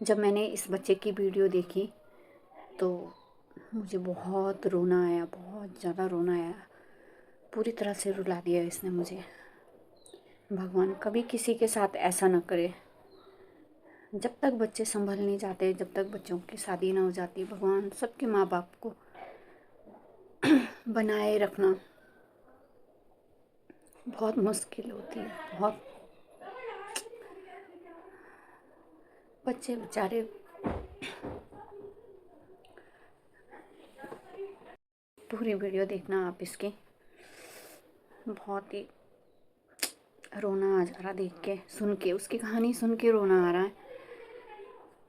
जब मैंने इस बच्चे की वीडियो देखी तो मुझे बहुत रोना आया, बहुत ज़्यादा रोना आया। पूरी तरह से रुला दिया इसने मुझे। भगवान कभी किसी के साथ ऐसा ना करे। जब तक बच्चे संभल नहीं जाते, जब तक बच्चों की शादी ना हो जाती, भगवान सबके माँ बाप को बनाए रखना बहुत मुश्किल होती है। बहुत बच्चे बेचारे पूरी वीडियो देखना आप इसकी। बहुत ही रोना आ जा रहा देख के, सुन के, उसकी कहानी सुन के रोना आ रहा है।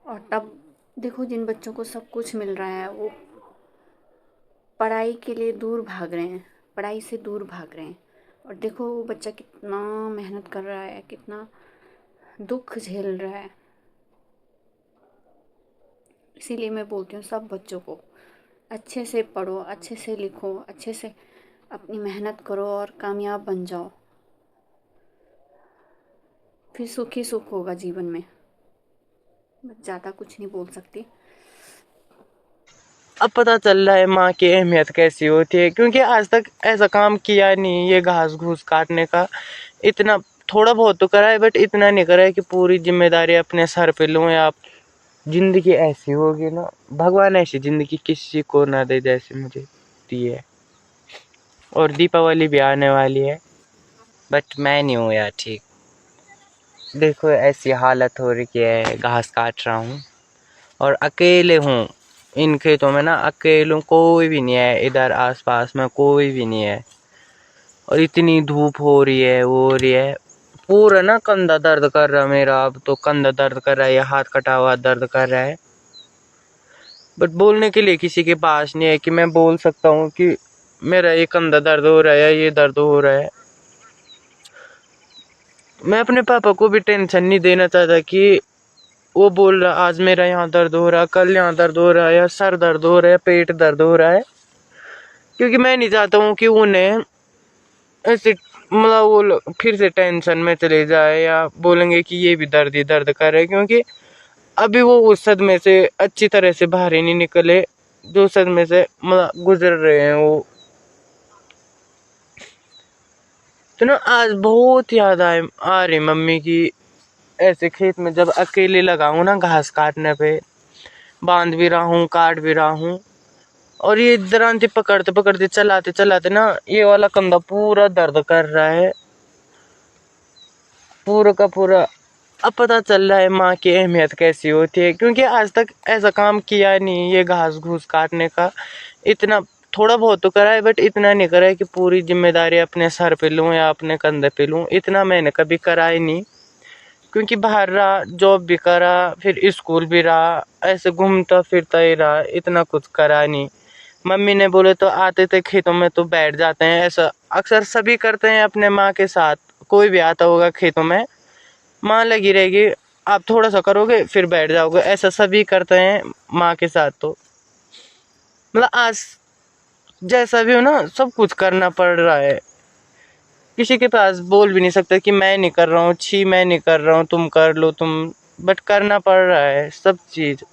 और तब देखो, जिन बच्चों को सब कुछ मिल रहा है वो पढ़ाई के लिए दूर भाग रहे हैं, पढ़ाई से दूर भाग रहे हैं। और देखो वो बच्चा कितना मेहनत कर रहा है, कितना दुख झेल रहा है। इसीलिए मैं बोलती हूँ सब बच्चों को अच्छे से पढ़ो, अच्छे से लिखो, अच्छे से अपनी मेहनत करो और कामयाब बन जाओ। फिर सुख ही सुख होगा जीवन में। मैं ज़्यादा कुछ नहीं बोल सकती। अब पता चल रहा है माँ की अहमियत कैसी होती है, क्योंकि आज तक ऐसा काम किया नहीं ये घास घूस काटने का। इतना थोड़ा बहुत तो करा है, बट इतना नहीं करा है कि पूरी जिम्मेदारी अपने सर पे लूँ। या जिंदगी ऐसी होगी ना, भगवान ऐसी जिंदगी किसी को ना दे जैसे मुझे दी है। और दीपावली भी आने वाली है, बट मैं नहीं हूँ यार ठीक। देखो ऐसी हालत हो रही है, घास काट रहा हूँ और अकेले हूँ इन खेतों में ना। अकेले हूँ, कोई भी नहीं है इधर आसपास में, कोई भी नहीं है। और इतनी धूप हो रही है, वो हो रही है, पूरा ना कंधा दर्द कर रहा है मेरा। अब तो कंधा दर्द कर रहा है, या हाथ कटा हुआ दर्द कर रहा है। बट बोलने के लिए किसी के पास नहीं है कि मैं बोल सकता हूँ कि मेरा ये कंधा दर्द हो रहा है या ये दर्द हो रहा है। मैं अपने पापा को भी टेंशन नहीं देना चाहता कि वो बोल रहा आज मेरा यहाँ दर्द हो रहा है, कल यहाँ दर्द हो रहा है, या सर दर्द हो रहा है, पेट दर्द हो रहा है। क्योंकि मैं नहीं चाहता हूँ कि उन्हें ऐसे मतलब वो फिर से टेंशन में चले जाए, या बोलेंगे कि ये भी दर्द ही दर्द कर रहा है। क्योंकि अभी वो उस सदमे से अच्छी तरह से बाहर ही नहीं निकले, जो सदमे से मतलब गुजर रहे हैं वो। तो ना आज बहुत याद आ रही मम्मी की। ऐसे खेत में जब अकेले लगा हूँ ना घास काटने पे, बांध भी रहा हूँ, काट भी रहा हूँ। और ये दरांती पकड़ते पकड़ते चलाते चलाते ना ये वाला कंधा पूरा दर्द कर रहा है, पूरा का पूरा। अब पता चल रहा है माँ की अहमियत कैसी होती है, क्योंकि आज तक ऐसा काम किया नहीं ये घास घूस काटने का। इतना थोड़ा बहुत तो करा है, बट इतना नहीं करा है कि पूरी जिम्मेदारी अपने सर पे लूँ या अपने कंधे पे लूँ। इतना मैंने कभी करा ही नहीं, क्योंकि बाहर रहा, जॉब भी करा, फिर स्कूल भी रहा, ऐसे घूमता फिरता ही रहा, इतना कुछ करा नहीं। मम्मी ने बोले तो आते थे खेतों में तो बैठ जाते हैं, ऐसा अक्सर सभी करते हैं अपने माँ के साथ। कोई भी आता होगा खेतों में, माँ लगी रहेगी, आप थोड़ा सा करोगे फिर बैठ जाओगे, ऐसा सभी करते हैं माँ के साथ। तो मतलब आज जैसा भी हो ना, सब कुछ करना पड़ रहा है। किसी के पास बोल भी नहीं सकता कि मैं नहीं कर रहा हूँ, छी मैं नहीं कर रहा हूँ, तुम कर लो तुम। बट करना पड़ रहा है सब चीज।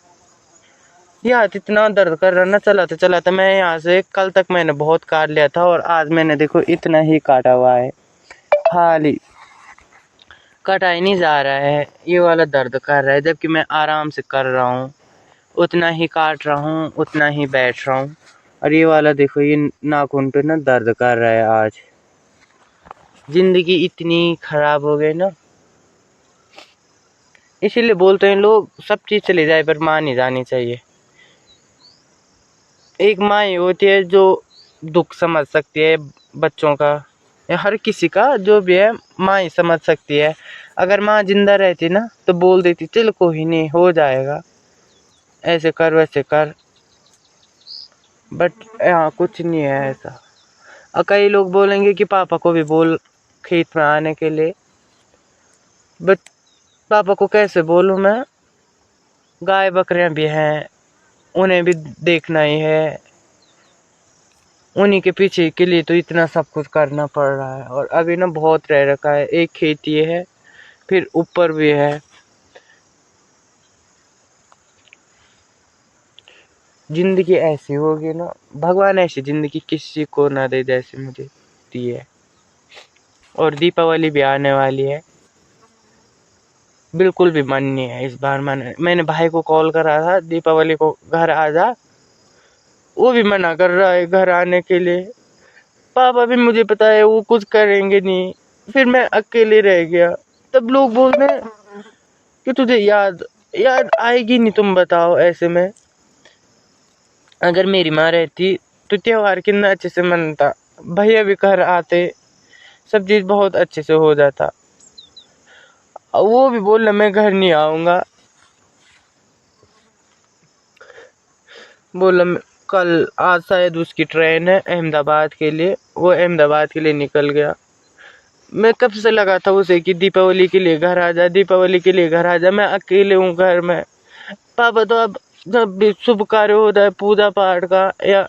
ये हाथ इतना दर्द कर रहा ना, चलाते चलाते। मैं यहाँ से कल तक मैंने बहुत काट लिया था, और आज मैंने देखो इतना ही काटा हुआ है। खाली कटा ही नहीं जा रहा है, ये वाला दर्द कर रहा है, जबकि मैं आराम से कर रहा हूँ। उतना ही काट रहा हूँ, उतना ही बैठ रहा हूँ। और ये वाला देखो, ये नाखून पे ना दर्द कर रहा है आज। जिंदगी इतनी खराब हो गई ना, इसीलिए बोलते हैं लोग सब चीज चली जाए पर माँ नहीं जानी चाहिए। एक माँ ही होती है जो दुख समझ सकती है बच्चों का, या हर किसी का जो भी है, माँ ही समझ सकती है। अगर माँ जिंदा रहती ना तो बोल देती चल कोई नहीं हो जाएगा, ऐसे कर वैसे कर। बट यहाँ कुछ नहीं है ऐसा। और कई लोग बोलेंगे कि पापा को भी बोल खेत में आने के लिए, बट पापा को कैसे बोलूँ मैं? गाय बकरियां भी हैं, उन्हें भी देखना ही है। उन्हीं के पीछे के लिए तो इतना सब कुछ करना पड़ रहा है। और अभी ना बहुत रह रखा है, एक खेत ये है, फिर ऊपर भी है। जिंदगी ऐसी होगी ना, भगवान ऐसी जिंदगी किसी को ना दे जैसे मुझे दी है। और दीपावली भी आने वाली है, बिल्कुल भी मन नहीं है इस बार। मैंने भाई को कॉल करा था दीपावली को घर आ जा, वो भी मना कर रहा है घर आने के लिए। पापा भी मुझे पता है वो कुछ करेंगे नहीं। फिर मैं अकेले रह गया। तब लोग बोल रहे हैं कि तुझे याद याद आएगी नहीं, तुम बताओ ऐसे में। अगर मेरी माँ रहती तो त्योहार कितना अच्छे से मनता, भैया भी घर आते, सब चीज बहुत अच्छे से हो जाता। वो भी बोला मैं घर नहीं आऊंगा, बोला कल आज शायद उसकी ट्रेन है अहमदाबाद के लिए, वो अहमदाबाद के लिए निकल गया। मैं कब से लगा था उसे कि दीपावली के लिए घर आ जा, दीपावली के लिए घर आ जा। मैं अकेले हूँ घर में। पापा तो अब जब भी शुभ कार्य होता है पूजा पाठ का या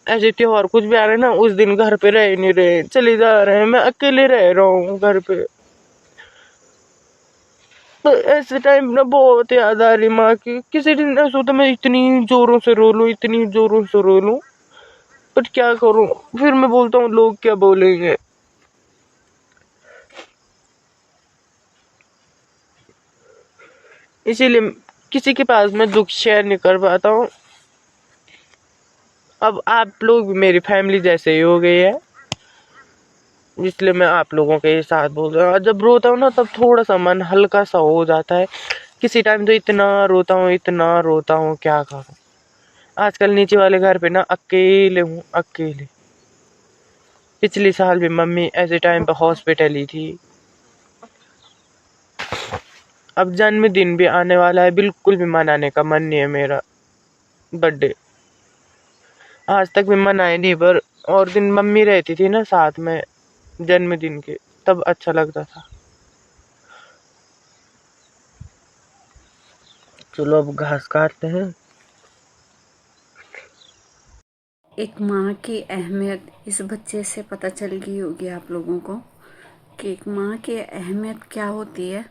ऐसे त्योहार कुछ भी आ रहे हैं ना, उस दिन घर पे रह नहीं रहे, चले जा रहे हैं। मैं अकेले रह रहा हूँ घर पे। तो ऐसे टाइम ना बहुत याद आ रही माँ की। किसी दिन ऐसा होता मैं इतनी जोरों से रो लूँ, इतनी जोरों से रो लूँ, बट क्या करूँ। फिर मैं बोलता हूँ लोग क्या बोलेंगे। इसीलिए किसी के पास मैं दुख शेयर नहीं कर पाता हूँ। अब आप लोग भी मेरी फैमिली जैसे ही हो गई है, इसलिए मैं आप लोगों के साथ बोल रहा हूँ। जब रोता हूँ ना तब थोड़ा सा मन हल्का सा हो जाता है। किसी टाइम तो इतना रोता हूँ, इतना रोता हूँ, क्या करूँ। आजकल नीचे वाले घर पे ना अकेले हूँ, अकेले। पिछले साल भी मम्मी ऐसे टाइम पे हॉस्पिटल ही थी। अब जन्मदिन भी आने वाला है, बिल्कुल भी मनाने का मन नहीं है मेरा बर्थडे। आज तक भी मनाए नहीं, पर और दिन मम्मी रहती थी ना साथ में जन्मदिन के, तब अच्छा लगता था। चलो अब घास काटते हैं। एक माँ की अहमियत इस बच्चे से पता चल गई होगी आप लोगों को कि एक माँ की अहमियत क्या होती है।